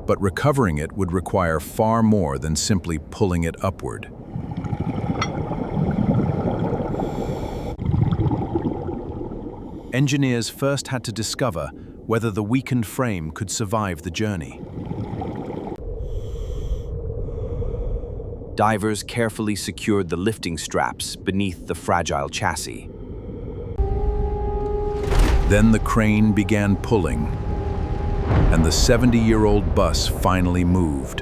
but recovering it would require far more than simply pulling it upward. Engineers first had to discover whether the weakened frame could survive the journey. Divers carefully secured the lifting straps beneath the fragile chassis. Then the crane began pulling, and the 70-year-old bus finally moved.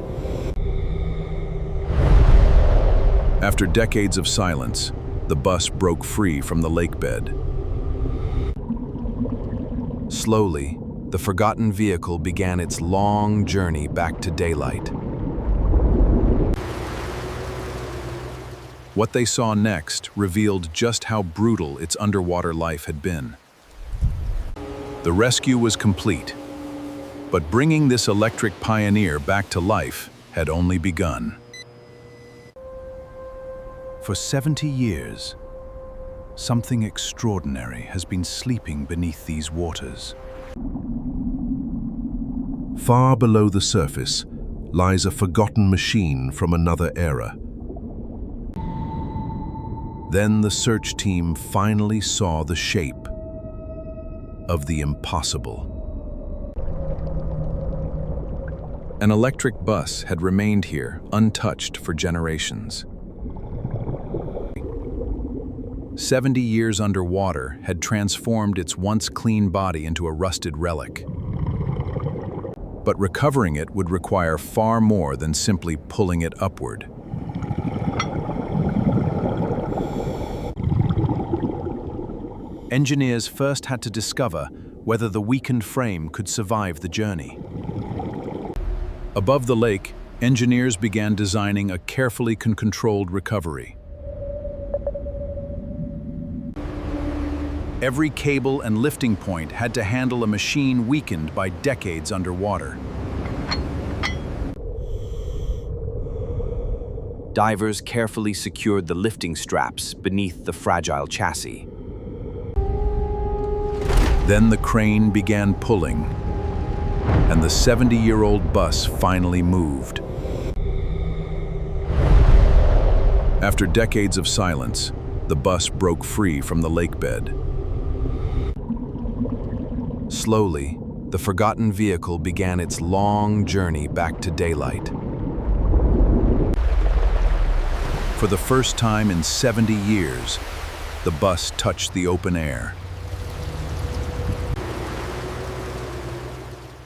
After decades of silence, the bus broke free from the lake bed. Slowly, the forgotten vehicle began its long journey back to daylight. What they saw next revealed just how brutal its underwater life had been. The rescue was complete, but bringing this electric pioneer back to life had only begun. For 70 years, something extraordinary has been sleeping beneath these waters. Far below the surface lies a forgotten machine from another era. Then the search team finally saw the shape of the impossible. An electric bus had remained here, untouched for generations. 70 years underwater had transformed its once clean body into a rusted relic. But recovering it would require far more than simply pulling it upward. Engineers first had to discover whether the weakened frame could survive the journey. Above the lake, engineers began designing a carefully controlled recovery. Every cable and lifting point had to handle a machine weakened by decades underwater. Divers carefully secured the lifting straps beneath the fragile chassis. Then the crane began pulling, and the 70-year-old bus finally moved. After decades of silence, the bus broke free from the lake bed. Slowly, the forgotten vehicle began its long journey back to daylight. For the first time in 70 years, the bus touched the open air.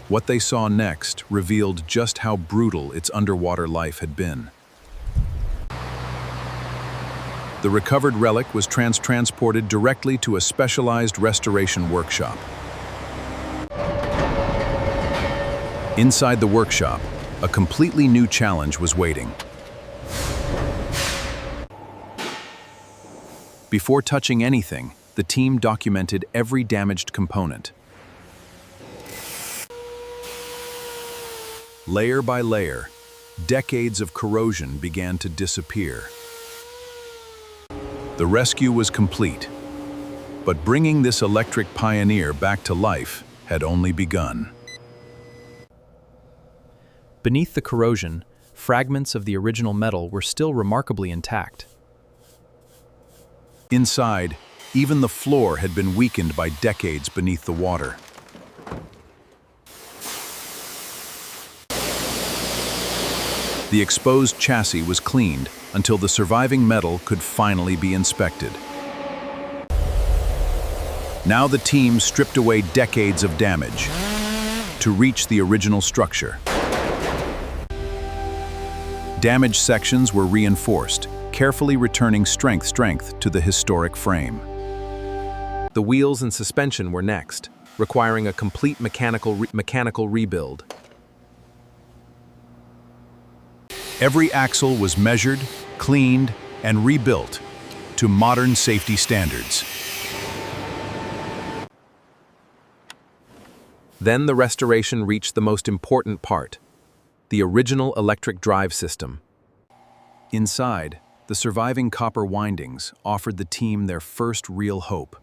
What they saw next revealed just how brutal its underwater life had been. The recovered relic was transported directly to a specialized restoration workshop. Inside the workshop, a completely new challenge was waiting. Before touching anything, the team documented every damaged component. Layer by layer, decades of corrosion began to disappear. The rescue was complete, but bringing this electric pioneer back to life had only begun. Beneath the corrosion, fragments of the original metal were still remarkably intact. Inside, even the floor had been weakened by decades beneath the water. The exposed chassis was cleaned until the surviving metal could finally be inspected. Now the team stripped away decades of damage to reach the original structure. Damaged sections were reinforced, carefully returning strength to the historic frame. The wheels and suspension were next, requiring a complete mechanical rebuild. Every axle was measured, cleaned, and rebuilt to modern safety standards. Then the restoration reached the most important part, the original electric drive system. Inside, the surviving copper windings offered the team their first real hope.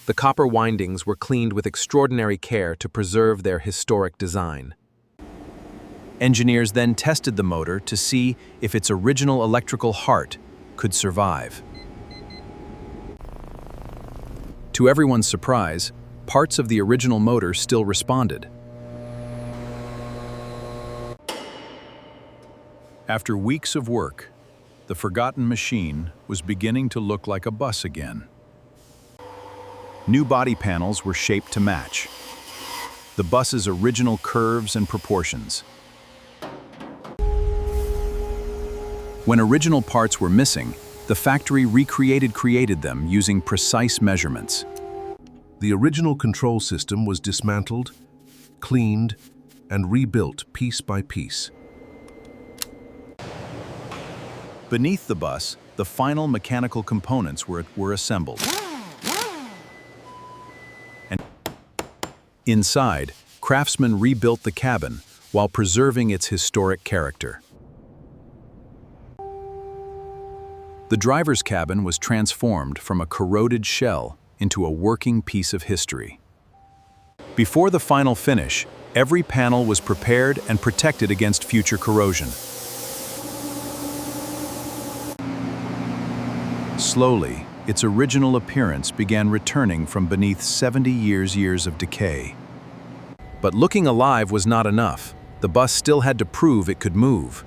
The copper windings were cleaned with extraordinary care to preserve their historic design. Engineers then tested the motor to see if its original electrical heart could survive. To everyone's surprise, parts of the original motor still responded. After weeks of work, the forgotten machine was beginning to look like a bus again. New body panels were shaped to match the bus's original curves and proportions. When original parts were missing, the factory recreated them using precise measurements. The original control system was dismantled, cleaned, and rebuilt piece by piece. Beneath the bus, the final mechanical components were assembled. And inside, craftsmen rebuilt the cabin while preserving its historic character. The driver's cabin was transformed from a corroded shell into a working piece of history. Before the final finish, every panel was prepared and protected against future corrosion. Slowly, its original appearance began returning from beneath 70 years of decay. But looking alive was not enough. The bus still had to prove it could move.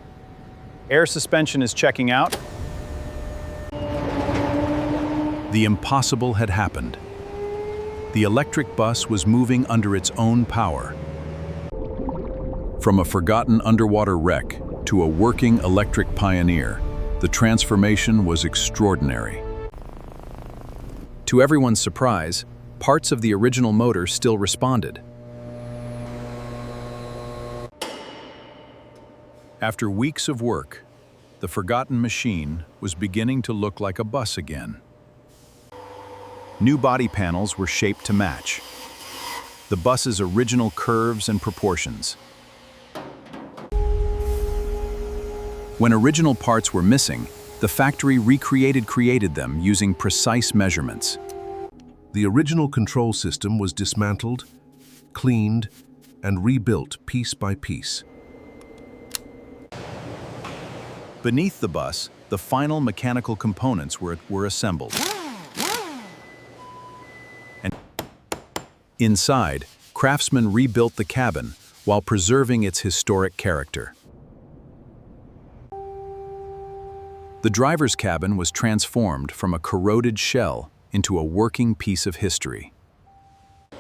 Air suspension is checking out. The impossible had happened. The electric bus was moving under its own power. From a forgotten underwater wreck to a working electric pioneer, the transformation was extraordinary. To everyone's surprise, parts of the original motor still responded. After weeks of work, the forgotten machine was beginning to look like a bus again. New body panels were shaped to match the bus's original curves and proportions. When original parts were missing, the factory recreated them using precise measurements. The original control system was dismantled, cleaned, and rebuilt piece by piece. Beneath the bus, the final mechanical components were assembled. And inside, craftsmen rebuilt the cabin while preserving its historic character. The driver's cabin was transformed from a corroded shell into a working piece of history.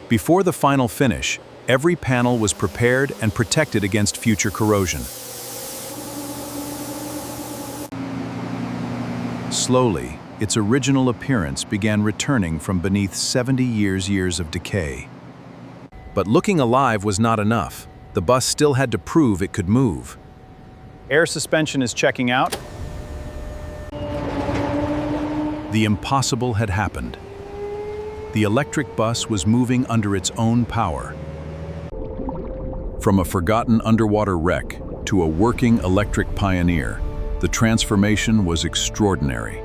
Before the final finish, every panel was prepared and protected against future corrosion. Slowly, its original appearance began returning from beneath 70 years of decay. But looking alive was not enough. The bus still had to prove it could move. Air suspension is checking out. The impossible had happened. The electric bus was moving under its own power. From a forgotten underwater wreck to a working electric pioneer, the transformation was extraordinary.